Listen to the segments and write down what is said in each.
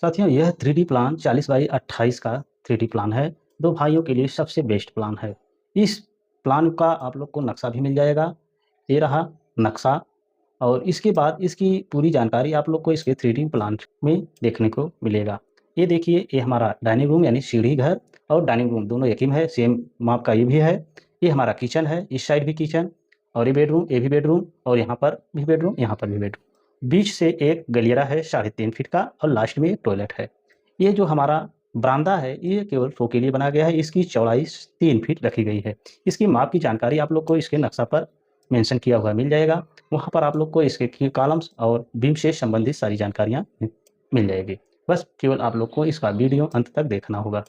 साथियों यह 3D plan 40 by 28 का 3D प्लान है। दो भाइयों के लिए सबसे बेस्ट प्लान है। इस प्लान का आप लोग को नक्शा भी मिल जाएगा। ये रहा नक्शा और इसके बाद इसकी पूरी जानकारी आप लोग को इसके 3D प्लान में देखने को मिलेगा। ये देखिए, ये हमारा डाइनिंग रूम यानी सीढ़ी घर और डाइनिंग रूम दोनों एक ही में है, सेम माप का ये भी है। ये हमारा किचन है, इस साइड भी किचन और ये बेडरूम, ये भी बेडरूम और यहाँ पर भी बेडरूम, यहाँ पर भी बेडरूम। बीच से एक गलियारा है 3.5 फीट का और लास्ट में एक टॉयलेट है। ये जो हमारा बरामदा है ये केवल शो के लिए बनाया गया है। इसकी चौड़ाई 3 फीट रखी गई है। इसकी माप की जानकारी आप लोग को इसके नक्शा पर मेंशन किया हुआ मिल जाएगा। वहाँ पर आप लोग को इसके कॉलम्स और बीम से संबंधित सारी जानकारियाँ मिल जाएगी। बस केवल आप लोग को इसका वीडियो अंत तक देखना होगा।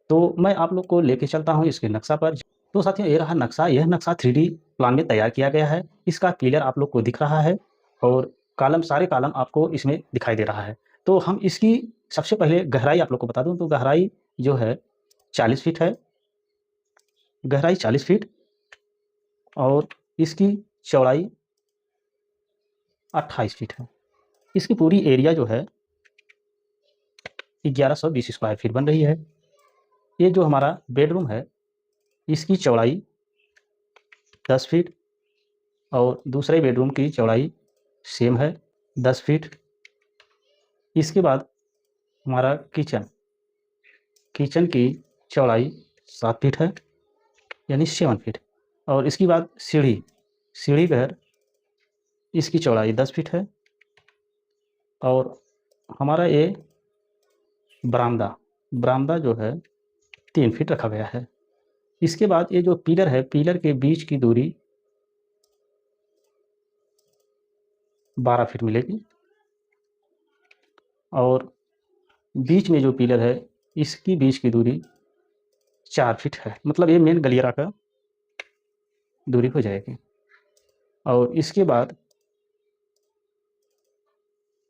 तो मैं आप लोग को लेके चलता हूँ इसके नक्शा पर। तो साथियों ये रहा नक्शा। यह नक्शा 3D प्लान में तैयार किया गया है। इसका पिलर आप लोग को दिख रहा है और कॉलम, सारे कॉलम आपको इसमें दिखाई दे रहा है। तो हम इसकी सबसे पहले गहराई आप लोग को बता दूँ तो गहराई जो है 40 फीट है। गहराई 40 फीट और इसकी चौड़ाई 28 फीट है। इसकी पूरी एरिया जो है 1120 स्क्वायर फीट बन रही है। ये जो हमारा बेडरूम है इसकी चौड़ाई 10 फीट और दूसरे बेडरूम की चौड़ाई सेम है 10 फीट। इसके बाद हमारा किचन की चौड़ाई 7 फीट है यानी 7 फीट। और इसके बाद सीढ़ी घर, इसकी चौड़ाई 10 फीट है और हमारा ये बरामदा जो है 3 फीट रखा गया है। इसके बाद ये जो पिलर है, पिलर के बीच की दूरी 12 फीट मिलेगी और बीच में जो पिलर है इसकी बीच की दूरी 4 फीट है। मतलब ये मेन गलियारा का दूरी हो जाएगी। और इसके बाद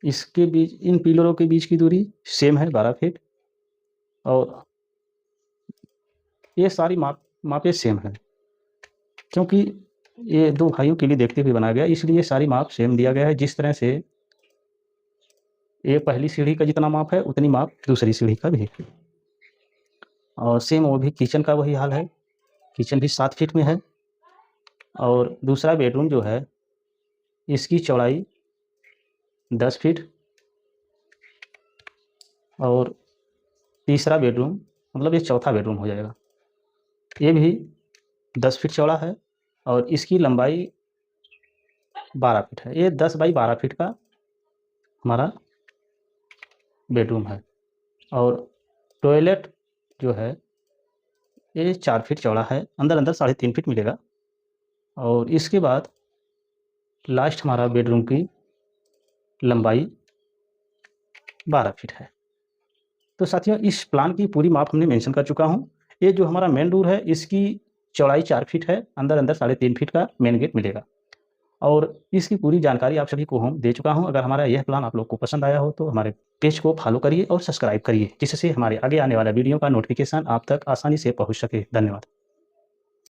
इसके बीच, इन पिलरों के बीच की दूरी सेम है 12 फीट और ये सारी मापें सेम है। क्योंकि ये दो भाइयों के लिए देखते हुए बनाया गया इसलिए सारी माप सेम दिया गया है। जिस तरह से ये पहली सीढ़ी का जितना माप है उतनी माप दूसरी सीढ़ी का भी है। और सेम वो भी किचन का वही हाल है। किचन भी 7 फीट में है और दूसरा बेडरूम जो है इसकी चौड़ाई 10 फीट और तीसरा बेडरूम, मतलब ये चौथा बेडरूम हो जाएगा, ये भी 10 फीट चौड़ा है और इसकी लंबाई 12 फीट है। ये 10 बाई 12 फीट का हमारा बेडरूम है। और टॉयलेट जो है ये 4 फीट चौड़ा है, अंदर 3.5 फीट मिलेगा। और इसके बाद लास्ट हमारा बेडरूम की लंबाई 12 फीट है। तो साथियों इस प्लान की पूरी माप हमने मेंशन कर चुका हूँ। ये जो हमारा मेन डोर है इसकी चौड़ाई 4 फीट है, अंदर 3.5 फीट का मेन गेट मिलेगा। और इसकी पूरी जानकारी आप सभी को हम दे चुका हूँ। अगर हमारा यह प्लान आप लोग को पसंद आया हो तो हमारे पेज को फॉलो करिए और सब्सक्राइब करिए, जिससे हमारे आगे आने वाला वीडियो का नोटिफिकेशन आप तक आसानी से पहुँच सके। धन्यवाद।